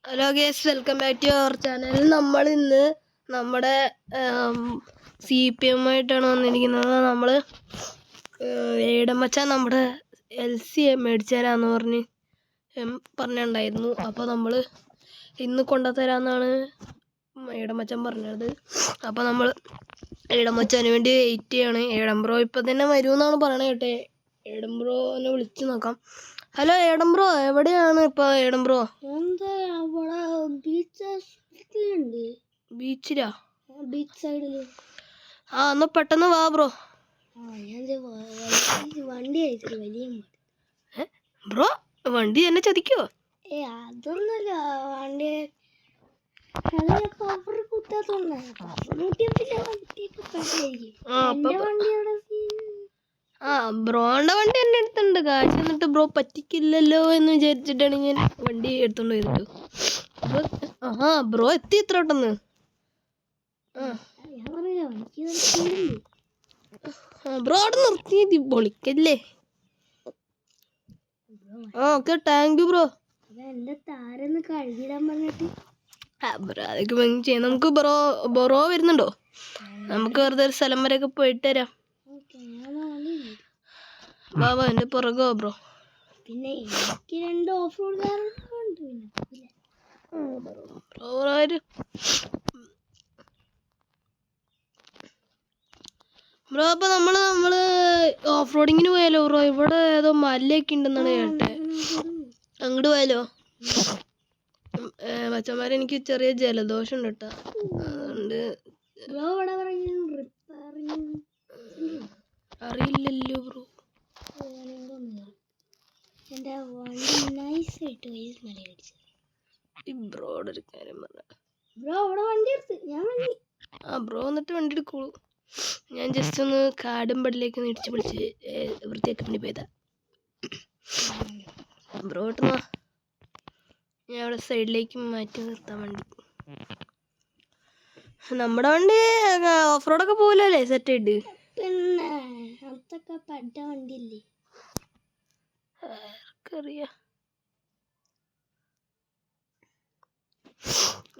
Hello guys, welcome back to our channel. നമ്മൾ ഇന്ന് നമ്മുടെ CPM ആയിട്ടാണ് വന്നിരിക്കുന്നത്. നമ്മൾ ഏടമച്ച നമ്മുടെ LC മേടിച്ചു തരാമെന്ന് പറഞ്ഞിട്ടുണ്ടായിരുന്നു. അപ്പോൾ നമ്മൾ ഇന്ന് കൊണ്ടുതരാമെന്നാണ് ഏടമച്ചൻ പറഞ്ഞത്. അപ്പോൾ നമ്മൾ ഏടമച്ചന് വേണ്ടി വെയിറ്റ് ചെയ്യാണ്. ഏടം ബ്രോ ഇപ്പം തന്നെ വരുമെന്നാണ് പറയണത് കേട്ടെ. ഏടം ബ്രോനെ വിളിച്ച് നോക്കാം. ഹലോ ഏടം ബ്രോ, എവിടെയാണ് ഇപ്പോൾ ഏടം ബ്രോ? ബീച്ചിലാ? ബീച്ച് സൈഡില്. എന്നാ പെട്ടെന്ന് വാ ബ്രോ. വണ്ടി വലിയ ബ്രോ, വണ്ടി എന്നെ ചതിക്കോ? അതൊന്നുമല്ല. വണ്ടി ബ്രോന്റെ വണ്ടി എന്റെ അടുത്തുണ്ട്. കാശ് എന്നിട്ട് ബ്രോ പറ്റിക്കില്ലല്ലോ എന്ന് വിചാരിച്ചിട്ടാണ് ഞാൻ വണ്ടി എടുത്തോണ്ട് പോയത്. ബ്രോ എത്തി ഇത്ര പെട്ടെന്ന്? ബ്രോ അവിടെ നിർത്തി പൊളിക്കല്ലേ? Okay, thank you bro. എന്റെ താരന്ന് കഴുകിടാൻ പറഞ്ഞിട്ട് ബ്രോ അതൊക്കെ ഭംഗി ചെയ്യാം. നമുക്ക് ബ്രോ വരുന്നുണ്ടോ? നമുക്ക് വെറുതെ ഒരു സ്ഥലം വരെയൊക്കെ പോയിട്ട് വരാം. ബാബാ എന്റെ പുറകോ ബ്രോ. പിന്നെ എനിക്ക് 2 ഓഫ് റോഡ് ബ്രോ. അപ്പൊ നമ്മള് ഓഫ് റോഡിങ്ങിന് പോയാലോ ബ്രോ? ഇവിടെ ഏതോ മലയൊക്കെ ഉണ്ടെന്നാണ് കേട്ടെ. അങ്ങോട്ട് പോയാലോ? മച്ചന്മാരെ, എനിക്ക് ചെറിയ ജലദോഷം ഉണ്ട് കേട്ടോ. അതുകൊണ്ട് അറിയില്ലല്ലോ ബ്രോ. എന്റെ വണ്ടി നൈസായിട്ട് ബ്രോയുടെ ഒരു കാര്യം പറഞ്ഞ ബ്രോ അവിടെ വണ്ടി എടുത്ത് ഞാൻ ബ്രോ എന്നിട്ട് വണ്ടി എടുക്കോളൂ. ഞാൻ ജസ്റ്റ് ഒന്ന് കാടും പടിലേക്ക് ഇടിച്ച് പിടിച്ച് വൃത്തിയാക്കാൻ വേണ്ടി പോയതാ. ബ്രോ കിട്ടുന്ന ഞാൻ അവിടെ സൈഡിലേക്ക് മാറ്റി നിർത്താൻ വണ്ടി. നമ്മുടെ വണ്ടി ഓഫ് റോഡൊക്കെ പോകില്ലല്ലേ സെറ്റ് ആയിട്ട്? പിന്നെ അതൊക്കെ പട്ട വണ്ടിയല്ലേ, ആർക്കറിയാം.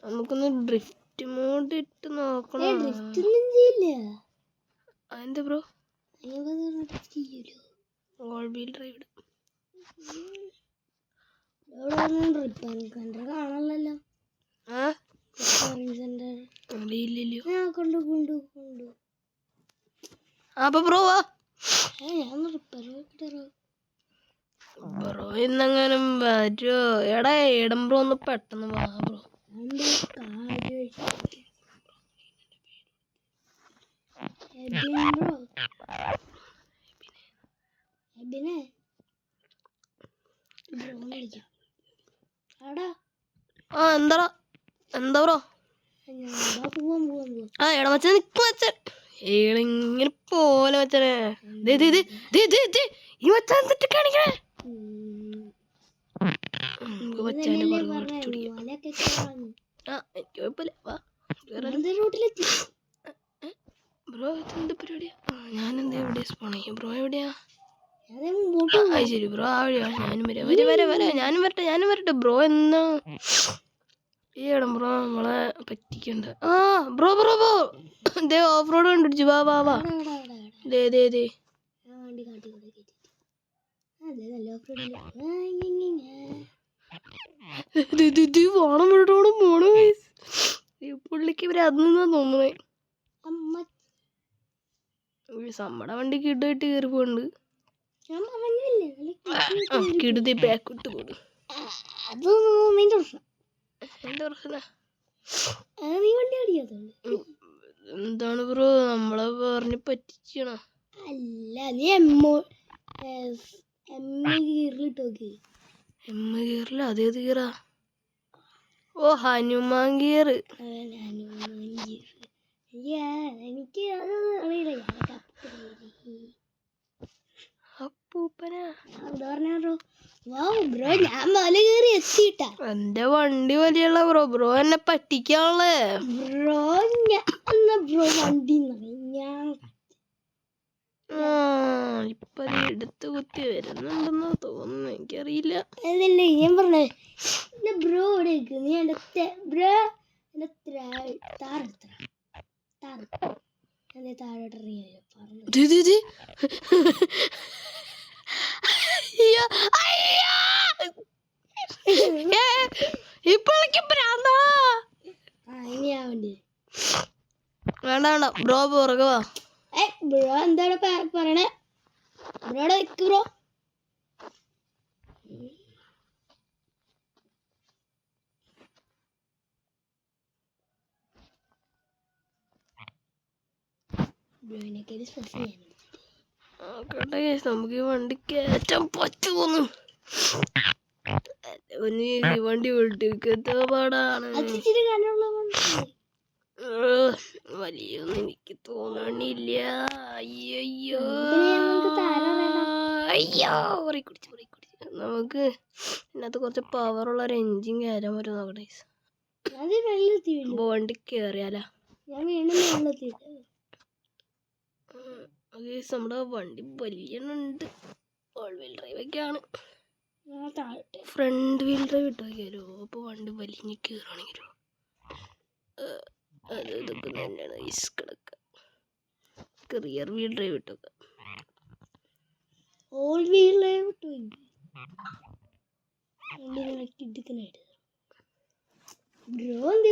നമുക്കൊന്ന് ഡ്രിഫ്റ്റ് മോഡ് ഇട്ട് നോക്കണം. എന്താ ബ്രോ? ഓൾ വീൽ ഡ്രൈവ് കാണാനല്ലോ. അപ്പൊ ബ്രോ വാ. ബ്രോ ഇന്നെങ്ങാനും വരുമോ? എടാ ഏടം ബ്രോ ഒന്ന് പെട്ടെന്ന് വാ ബ്രോ. എന്താ ബ്രോ? എടമച്ചൻ നിക്ക് മച്ചൻ. ഇങ്ങനെ പോലെ മച്ചനെ. ഈ മച്ചാൻ എന്നിട്ട് കാണിക്കണേ. മച്ചാന്റെ എനിക്ക് കുഴപ്പമില്ല. ബ്രോ ഇതെന്ത് പരിപാടിയാ? ഞാനെന്താ എവിടെയാ സ്പോൺ ചെയ്യും? ബ്രോ എവിടെയാ? ശരി ബ്രോ, ആ വഴിയാ. ഞാനും വരട്ടെ. ബ്രോ എന്നാ ഈ ഇടം ബ്രോ നമ്മളെ പറ്റിക്കണ്ട. ബ്രോ ദേ ഓഫ് റോഡ് കണ്ടുപിടിച്ചു. വാ ദേ പോണം പുള്ളിക്ക് ഇവരെ അത് നിന്നാ തോന്നുന്നേ. നമ്മുടെ വണ്ടി കിടുമായിട്ട് കയറി പോണ്ട്. കിടുതി ബാക്കോട്ട് പോണു. എന്താണ് ബ്രോ നമ്മളെ പറഞ്ഞ് പറ്റിച്ചണ? അല്ല, നീ ഗിയറില്ല. അതേത് ഗിയറാ? ഹനുമാൻ ഗിയർ. എനിക്ക് അത് അറിയില്ല. അപ്പൂപ്പനാ ബ്രോ, ഞാൻ മല കയറി എത്തിയിട്ടാ. എന്റെ വണ്ടി വലിയുള്ള ബ്രോ എന്നെ പറ്റിക്കാളേ. ബ്രോ വണ്ടി ഇപ്പൊ എടുത്ത് കുത്തി വരുന്നുണ്ടെന്ന് തോന്നുന്നു. എനിക്കറിയില്ല. അതല്ലേ ഞാൻ പറഞ്ഞേ. ബ്രോ ഇവിടെ ഇരിക്കും. നീ എന്റെ ബ്രോ എന്റെ താറെടുത്ത എന്റെ താഴോട്ട് ഇറങ്ങിയോ പറഞ്ഞു. ഇപ്പോഴേക്കും ഇനി ആവണ്ടേ വേണ്ട വേണ്ട ബ്രോ പുറകെ വാ. ബ്രോ എന്താണ് പറയണേ? ബ്രോടെ നിക്ക് ബ്രോ. ബ്രോയിനൊക്കെ സ്പെഷ്യൽ ചെയ്യണം. കേട്ടെ നമുക്ക് ഈ വണ്ടി കയറ്റാൻ പറ്റുമോന്ന്. ഈ വണ്ടി വിട്ടിക്കത്ത പാടാണ്. വലിയൊന്നും എനിക്ക് തോന്നണില്ല. അയ്യോ അയ്യോ കുടിച്ചു. നമുക്ക് ഇതിനകത്ത് കുറച്ച് പവറുള്ള ഒരു എൻജിൻ കയറാൻ പറ്റും നോക്കട്ടെ. വണ്ടി കയറിയാലോ? നമ്മുടെ വണ്ടി വലിയുന്നുണ്ട്. ഓൾ വീൽ ഡ്രൈവ് ഒക്കെയാണ്. ഫ്രണ്ട് വീൽ ഡ്രൈവ് ഇട്ടാക്കിയാലോ? അപ്പോൾ വണ്ടി വലിഞ്ഞ് കയറുകയാണെങ്കിലോ? അത് ഇതൊക്കെ തന്നെയാണ് കിടക്കുക. റിയർ വീൽ ഡ്രൈവ് ഇട്ടൊക്കെ. ഓൾ വീൽ ഡ്രൈവ് ബ്രോന്റെ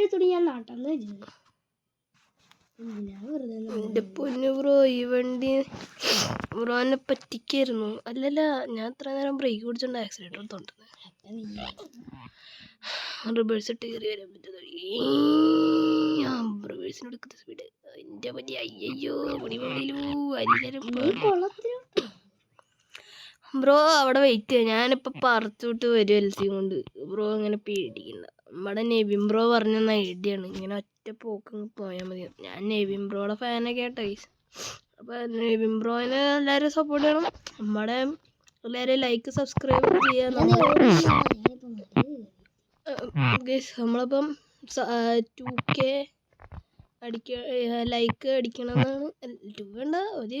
അടുത്തോട് ഞാൻ നാട്ടാന്ന് വെച്ചത്. എന്റെ പൊന്നു ബ്രോ, ഈ വണ്ടി ബ്രോനെ പറ്റിക്കായിരുന്നു. അല്ലല്ല, ഞാൻ ഇത്ര നേരം ബ്രേക്ക് പിടിച്ചോണ്ട് ആക്സിഡന്റ് എടുത്തോണ്ടിരുന്നത്. റിവേഴ്സ് ഇട്ട് കയറി വരാൻ പറ്റുന്നത്. റിവേഴ്സിന് എടുക്കുന്ന സ്പീഡ് എന്റെ പറ്റി. അയ്യോ ബ്രോ അവിടെ വെയിറ്റ് ചെയ്യാം. ഞാനിപ്പോൾ പറിച്ചുവിട്ട് വരും എൽസി കൊണ്ട്. ബ്രോ അങ്ങനെ പേടിക്കണ്ട. നമ്മുടെ നെവിൻ ബ്രോ പറഞ്ഞ ഐഡിയ ആണ്. ഇങ്ങനെ ഒറ്റ പോക്ക് പോയാൽ മതി. ഞാൻ നെവിൻ ബ്രോയുടെ ഫാനൊക്കെ ആട്ടോ. അപ്പോൾ നെവിൻ ബ്രോനെ എല്ലാവരും സപ്പോർട്ട് ചെയ്യണം. നമ്മുടെ എല്ലാവരും ലൈക്ക് സബ്സ്ക്രൈബ് ചെയ്യാൻ. നമ്മളിപ്പം 2K ലൈക്ക് അടിക്കണമെന്നാണ്. 2 വേണ്ട, ഒരു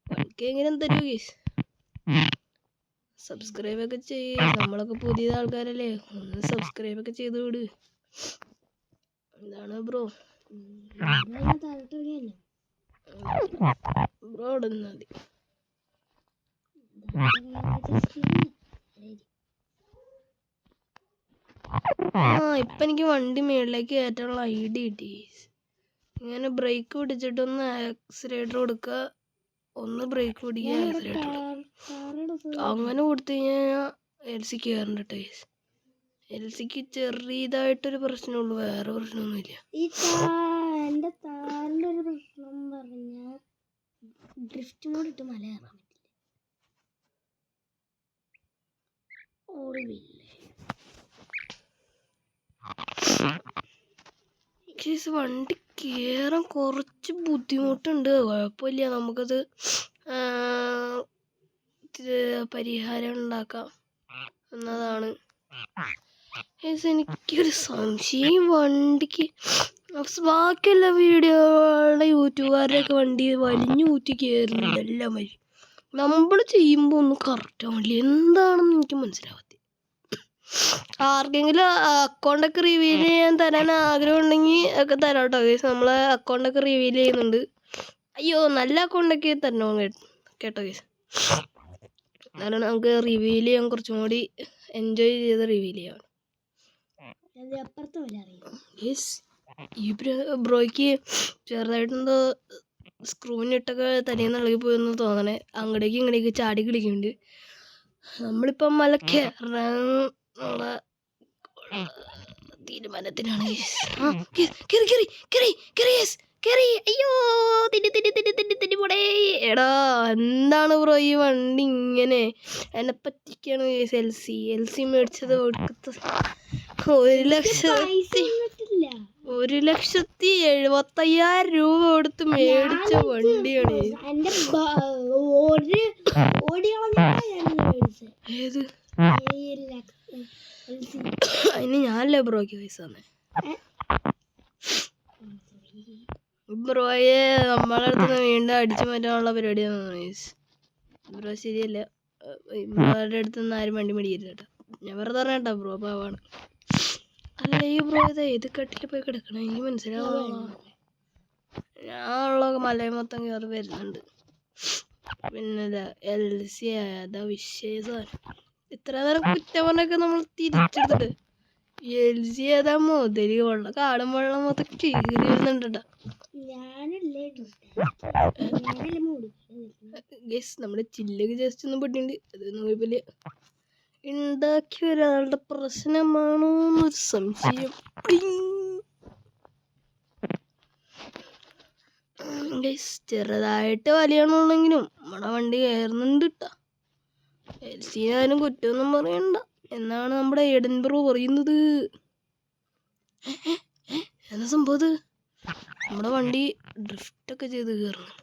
1K എങ്കിലും തരൂ ഗേസ്. സബ്സ്ക്രൈബ് ഒക്കെ ചെയ്യുക. നമ്മളൊക്കെ പുതിയ ആൾക്കാരല്ലേ, ഒന്ന് സബ്സ്ക്രൈബ് ഒക്കെ ചെയ്ത് വിട്. എന്താണ് ബ്രോ? ബ്രോ അവിടെ നിന്നാൽ മതി. ഇപ്പം എനിക്ക് വണ്ടി മേളിലേക്ക് കയറ്റാനുള്ള ഐഡിയ കിട്ടി. ഇങ്ങനെ ബ്രേക്ക് പിടിച്ചിട്ടൊന്ന് ആക്സിലേറ്റർ കൊടുക്കുക, ഒന്ന് ബ്രേക്ക് പിടിക്കുക, ആക്സിലേറ്റർ അങ്ങനെ കൊടുത്തു കഴിഞ്ഞാൽ എൽസി കയറണ്ട ടൈസ്. എൽസിക്ക് ചെറിയതായിട്ടൊരു പ്രശ്നമുള്ളൂ, വേറെ പ്രശ്നമൊന്നുമില്ല. എന്റെ താറിന്റെ ഒരു പ്രശ്നം പറഞ്ഞ ഡ്രിഫ്റ്റ് മോഡ് ഇട്ട് മല കയറാൻ പറ്റില്ല. വണ്ടി കയറാൻ കുറച്ച് ബുദ്ധിമുട്ടുണ്ട്. കുഴപ്പമില്ല, നമുക്കത് പരിഹാരം ഉണ്ടാക്കാം എന്നതാണ്. എനിക്കൊരു സംശയം. വണ്ടിക്ക് ബാക്കിയുള്ള വീഡിയോകളുടെ യൂട്യൂബുകാരുടെയൊക്കെ വണ്ടി വലിഞ്ഞു ഊറ്റി കയറുന്നുണ്ട് എല്ലാം വഴി. നമ്മൾ ചെയ്യുമ്പോൾ ഒന്നും കറക്റ്റ് ആവില്ല. എന്താണെന്ന് എനിക്ക് മനസ്സിലാവാത്ത. ആർക്കെങ്കിലും അക്കൗണ്ടൊക്കെ റിവീൽ ചെയ്യാൻ തരാൻ ആഗ്രഹം ഉണ്ടെങ്കിൽ ഒക്കെ തരാം കേട്ടോ. നമ്മളെ അക്കൗണ്ടൊക്കെ റിവീൽ ചെയ്യുന്നുണ്ട്. അയ്യോ, നല്ല അക്കൗണ്ടൊക്കെ തരണോ കേട്ടോ ഗേസ്. കാരണം നമുക്ക് റിവീൽ ചെയ്യാൻ കുറച്ചും കൂടി എൻജോയ് ചെയ്ത് റിവീൽ ചെയ്യാം. ഈ ബ്രോയ്ക്ക് ചെറുതായിട്ടെന്തോ സ്ക്രൂവിനിട്ടൊക്കെ തലേന്ന് ഇളകി പോയെന്ന് തോന്നണേ. അങ്ങടേക്ക് ഇങ്ങടേക്ക് ചാടി കളിക്കുന്നുണ്ട്. നമ്മളിപ്പം മല കയറാനുള്ള തീരുമാനത്തിനാണ്. അയ്യോ തിരി പോടേ. എടാ എന്താണ് ബ്രോ ഈ വണ്ടി ഇങ്ങനെ എന്നെ പറ്റിക്കാണ്. എൽസി മേടിച്ചത് 1,75,000 രൂപ കൊടുത്ത് മേടിച്ച വണ്ടിയാണ്. ഏത് അതിന് ഞാനല്ലേ ബ്രോയ്ക്ക് പൈസ തന്നെ. ബ്രോയെ നമ്മളെ അടുത്ത് വീണ്ടും അടിച്ചു മാറ്റാനുള്ള പരിപാടിയാണ് ബ്രോ. ശരിയല്ല, ബ്രോയുടെ അടുത്ത് നിന്ന് ആരും വണ്ടി മേടിക്കരുത് കേട്ടോ. ഞാൻ വെറുതെ പറഞ്ഞ കേട്ടോ, ബ്രോ പാവാണ്. അല്ല ഈ ബ്രോ ഇത് ഏത് കട്ടിൽ പോയി കിടക്കണം എനിക്ക് മനസ്സിലാവുള്ളൂ. ഞാനുള്ള മലയും മൊത്തം കയറി വരുന്നുണ്ട്. പിന്നെ LC അതാ വിശേഷം. ഇത്ര നേരം കുറ്റമൊക്കെ നമ്മൾ തിരിച്ചെടുത്തിട്ട് LC ഏതാ മുതല് വെള്ളം കാടും വെള്ളം മൊത്തം കീറി വരുന്നുണ്ട്. നമ്മുടെ ചില്ലൊക്കെ ജസ്റ്റ് ഒന്ന് പൊട്ടിണ്ട്. അതൊന്നും കുഴപ്പമില്ല. ഉണ്ടാക്കി ഒരാളുടെ പ്രശ്നമാണോ എന്നൊരു സംശയം. ചെറുതായിട്ട് വലിയണമെന്നെങ്കിലും നമ്മുടെ വണ്ടി കയറുന്നുണ്ട് കേട്ടാ. LC ആരും കുറ്റമൊന്നും പറയണ്ട എന്നാണ് നമ്മുടെ എഡൻ ബ്രോ പറയുന്നത്. എന്താ സംഭവം? നമ്മുടെ വണ്ടി ഡ്രിഫ്റ്റൊക്കെ ചെയ്ത് കയറുന്നു.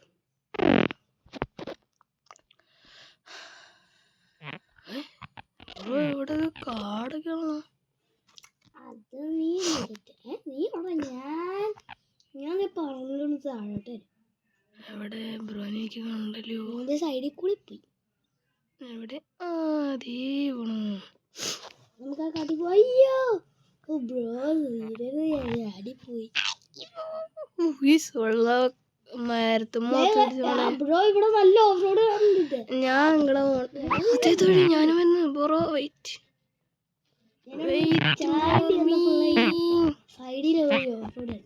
ഇവിടെ കാടൊക്കെയാണോ? എവിടെ ബ്രോനെ എനിക്ക് കണ്ടല്ലോ. സൈഡിൽ കൂടി പോയി. എവിടെ? അതേ പോണു. നമുക്ക് ആ കാട്ടി പോയോ? ബ്രോ അടിപ്പോയി. ബ്രോ ഇവിടെ നല്ല ഓഫ് റോഡ് കണ്ടിട്ട് ഞാൻ ഞാനും വന്ന്. ബ്രോ വെയിറ്റ് സൈഡിൽ ഓഫ് റോഡ്.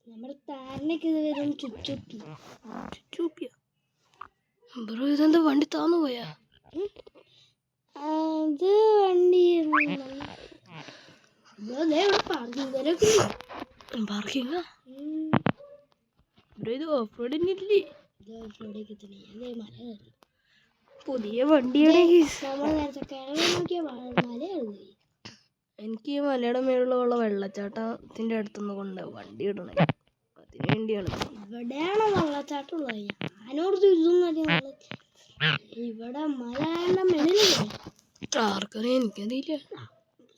നമ്മുടെ താരനൊക്കെ ഇത് വരും. ബ്രോ ഇതെന്താ വണ്ടി താന്നു പോയാ? അത് വണ്ടി പാർക്കിംഗ് ബ്രോ. ഇത് ഓഫ് റോഡ് ഇല്ലേ? പുതിയ വണ്ടിയുടെ എനിക്ക് ഈ മലയുടെ മേലുള്ള വെള്ളച്ചാട്ടത്തിന്റെ അടുത്തുനിന്ന് കൊണ്ട് വണ്ടി ഇടണേ. അതിനു വേണ്ടിയാണ്. ഇവിടെയാണോ വെള്ളച്ചാട്ടം ഉള്ളത്? ഞാനോട് ഇതൊന്നും ഇവിടെ മലയുടെ മേളിൽ ആർക്കറിയാം, എനിക്കറിയില്ല.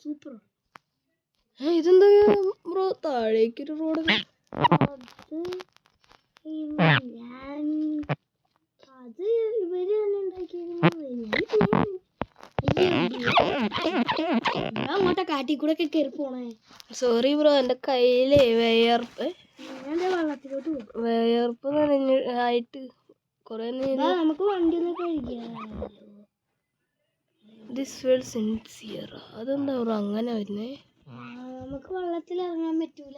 സൂപ്പർ. ഇതെന്താ ബ്രോ താഴേക്കൊരു റോഡ്? അത് ഇവര് തന്നെ ഉണ്ടാക്കിയത്. അങ്ങോട്ടെ കാട്ടി കൂടെ ഒക്കെ കയറി പോണേ. സോറി ബ്രോ, എന്റെ കയ്യിലെ വേർപ്പ് ആയിട്ട് കൊറേ നമുക്ക് വണ്ടി ഒന്ന് കഴിക്കാം. അതെന്താ ബ്രോ അങ്ങനെ വരുന്നേ? നമുക്ക് വെള്ളത്തിൽ ഇറങ്ങാൻ പറ്റൂല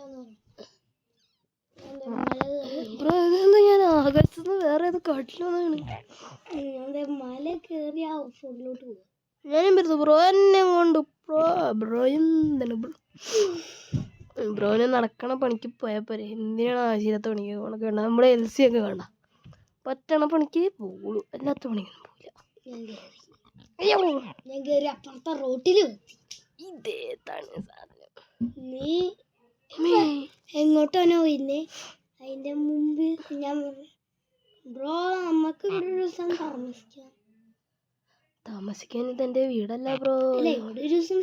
ബ്രോ. ഇതെന്താ ഞാൻ ആകാശത്തുനിന്ന് വേറെ ഏത് കാട്ടിൽ വന്നാണ്? മല കയറി ആ ഓഫ് റോഡിലോട്ട് പോകും. ഞാനും വരുന്നു ബ്രോ. എന്നെ കൊണ്ട് ബ്രോ എന്താണ് ബ്രോനെ നടക്കണ പണിക്ക് പോയാൽ പോരെ? എന്തിനാണ് ആശീലത്തെ പണിക്ക് പോണൊക്കെ വേണ്ട. നമ്മുടെ LC ഒക്കെ വേണ്ട. പറ്റണ പണിക്ക് പോകുള്ളൂ, അല്ലാത്ത പണിക്കൊന്നും പോകില്ല. ഞാൻ കയറി അപ്പുറത്തെ റോട്ടില്. ഇതേതാണ് സാധനം. നീ എങ്ങോട്ടാണോ പോയില്ലേ? അതിന്റെ മുമ്പ് ഞാൻ ബ്രോ നമുക്ക് ഇവിടെ ഒരു ദിവസം താമസിക്കാൻ ഇതെന്റെ വീടല്ല ബ്രോ. ഇവിടെ ഒരു ദിവസം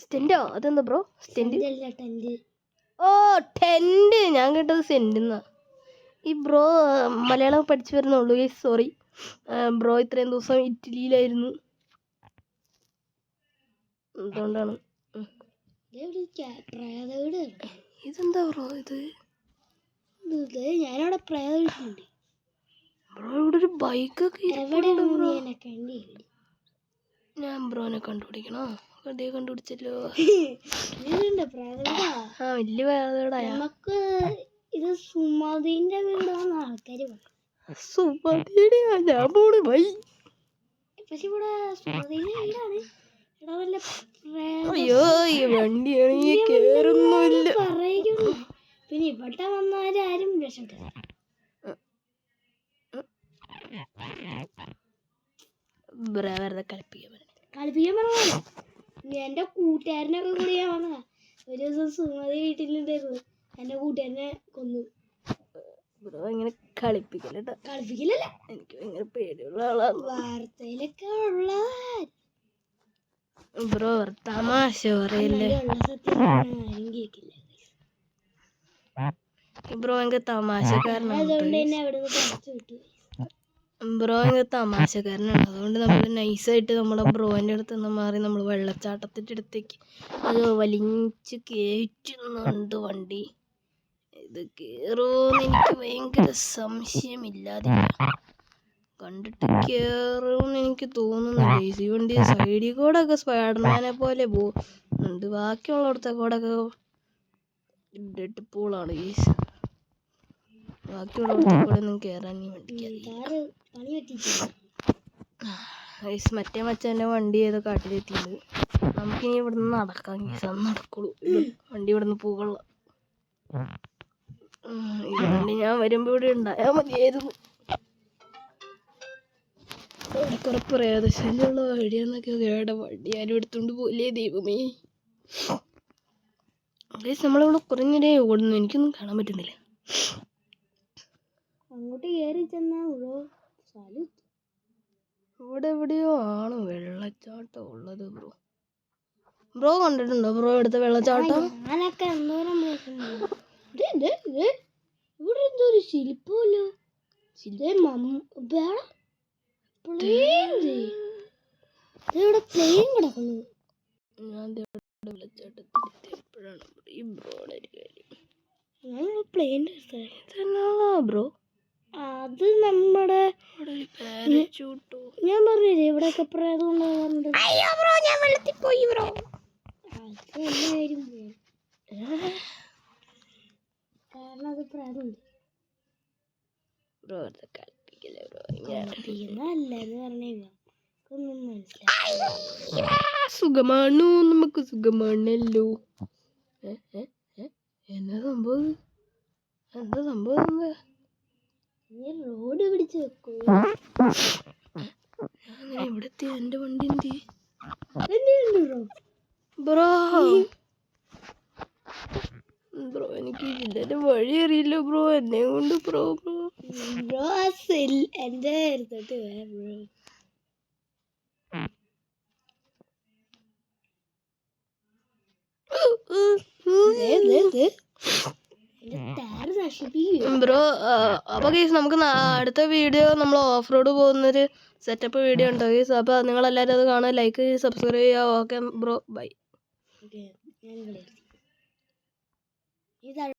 സ്റ്റെൻഡോ? അതെന്താ ബ്രോ? സ്റ്റെൻഡ്? ടെന്റ്. ഓ ടെന്റ്. ഞാൻ കേട്ടത് സെന്റെന്നാ. ഈ ബ്രോ മലയാളം പഠിച്ചു വരുന്നുള്ളൂ. സോറി ബ്രോ, ഇത്രയും ദിവസം ഇറ്റലിയിലായിരുന്നു, അതുകൊണ്ടാണ്. ഇതെന്താ ബ്രോ ഇത്? ഞാനവിടെ പ്രേതമുണ്ട് ബ്രോ. ഇവിടെ ഒരു ബൈക്കൊക്കെ. ഞാൻ ബ്രോനെ കണ്ടുപിടിക്കണോ? വെറുതെ കണ്ടുപിടിച്ചല്ലോ. വലിയ പ്രേതവിടായ. നമുക്ക് ഇത് സുമതിന്റെ വീടാന്ന് ആൾക്കാര് പറയും. സുമതിയുടെ ഞാൻ പോണു ബൈ. പക്ഷെ ഇവിടെ സുമതിന്റെ വീടാണ്. അയ്യോ ഈ വണ്ടിയാണെങ്കിൽ കേറുന്നില്ല. പറയുന്നു. പിന്നെ ഇവിടെ വന്നാലും ആരും രക്ഷപ്പെട്ടു. വെറുതെ കളിപ്പിക്കാൻ പറഞ്ഞോ. എന്റെ കൂട്ടുകാരനൊക്കെ കൂടി ഞാൻ പറഞ്ഞ ഒരു ദിവസം സുമതി വീട്ടിലുണ്ടായിരുന്നു. എന്റെ കൂട്ടുകാരനെ കൊന്നു. ബ്രോ ഇങ്ങനെ കളിപ്പിക്കലല്ല. എനിക്ക് ഭയങ്കര പേടിയുള്ള ആളാണ്. വാർത്തയിലൊക്കെ ഉള്ള ബ്രോ തമാശ പറയല്ലേ. ബ്രോ എനിക്ക് തമാശക്കാരനാണ് അതുകൊണ്ട് തന്നെ അവിടെ നിന്ന് പഠിച്ചു വിട്ടു. ബ്രോ എനിക്ക് തമാശക്കാരനാണ്. അതുകൊണ്ട് നമ്മൾ നൈസായിട്ട് നമ്മുടെ ബ്രോൻ്റെ അടുത്ത് നിന്ന് മാറി നമ്മൾ വെള്ളച്ചാട്ടത്തിൻ്റെ അടുത്തേക്ക് അത് വലിച്ച് കയറ്റുന്നുണ്ട് വണ്ടി. ഇത് കയറുമെന്ന് എനിക്ക് ഭയങ്കര സംശയമില്ലാതില്ല. കണ്ടിട്ട് കയറുമെന്ന് എനിക്ക് തോന്നുന്നില്ല. ഈ വണ്ടി സൈഡിൽ കൂടെ ഒക്കെ സ്പൈഡർമാനെ പോലെ പോകുന്നുണ്ട്. ബാക്കിയുള്ളിടത്തെ കൂടെ ഒക്കെ ഡെഡ് പൂളാണ് ഗൈസ്. ബാക്കിയുള്ളിടത്തെ കൂടെ ഒന്നും കയറാൻ ഈ വണ്ടിക്ക് ഗൈസ്. മറ്റേ മച്ചാൻ്റെ വണ്ടി ഏതോ കാട്ടിലെത്തിയത്. നമുക്കിനി ഇവിടെ നിന്ന് നടക്കാം ഗൈസ്. അത് നടക്കുള്ളൂ. വണ്ടി ഇവിടെ നിന്ന് പോകള്ള. ഈ വണ്ടി ഞാൻ വരുമ്പോൾ ഇവിടെ ഉണ്ടായാൽ മതിയായിരുന്നു. കുറെ പ്രേതശല്യമുള്ള വഴിയാന്നൊക്കെ കേട്ട വണ്ടി ആരും എടുത്തോണ്ട് പോലെ ദൈവമേ. നമ്മളിവിടെ കുറഞ്ഞിടേ ഓടുന്നു. എനിക്കൊന്നും കാണാൻ പറ്റുന്നില്ല. അങ്ങോട്ട് കയറി ചെന്നാ ഇവിടെ എവിടെയോ ആണ് വെള്ളച്ചാട്ടം ഉള്ളത്. ബ്രോ കണ്ടിട്ടുണ്ടോ ബ്രോ എടുത്ത വെള്ളച്ചാട്ടം? ഞാനൊക്കെ എന്തോരം ഇവിടെ എന്തോ ഒരു ശില്പമല്ലോ. ഇവിടെ പ്ലെയിൻ കിടക്കുന്നു. ഞാൻ വെള്ളച്ചാട്ടത്തിൽ എപ്പോഴാണ് ഈ ബ്രോയുടെ പ്ലെയിൻ ബ്രോ? അത് നമ്മുടെ ഞാൻ പറഞ്ഞില്ലേ ഇവിടെയൊക്കെ പ്രേതം ഉണ്ടാകാറുണ്ട്. ഞാൻ വെള്ളത്തിൽ പോയി ബ്രോ. അത് എല്ലാവരും പോയി. കാരണം അത് പ്രേതമുണ്ട്. Bro കളിപ്പിക്കല്ലേ bro. നല്ലത് പറഞ്ഞേ ഒന്നും മനസ്സിലായി. സുഖമാണോ? നമുക്ക് സുഖമാണല്ലോ. എന്താ സംഭവം? എന്താ സംഭവം? റോഡ് പിടിച്ച് വെക്കൂ. ഇവിടെ എന്റെ വണ്ടി എന്ത് ബ്രോ? ബ്രോ എനിക്ക് ഇതിന്റെ വഴി അറിയില്ല ബ്രോ. എന്നെ കൊണ്ട് ബ്രോ എന്റെ എടുത്തിട്ട് ബ്രോ. ബ്രോ അപ്പൊ ഗൈസ് നമുക്ക് അടുത്ത വീഡിയോ നമ്മൾ ഓഫ് റോഡ് പോകുന്നൊരു സെറ്റപ്പ് വീഡിയോ ഉണ്ടോ ഗൈസ്? അപ്പൊ നിങ്ങളെല്ലാവരും അത് കാണാൻ ലൈക്ക് ചെയ്ത് സബ്സ്ക്രൈബ് ചെയ്യുക. Okay bro bye.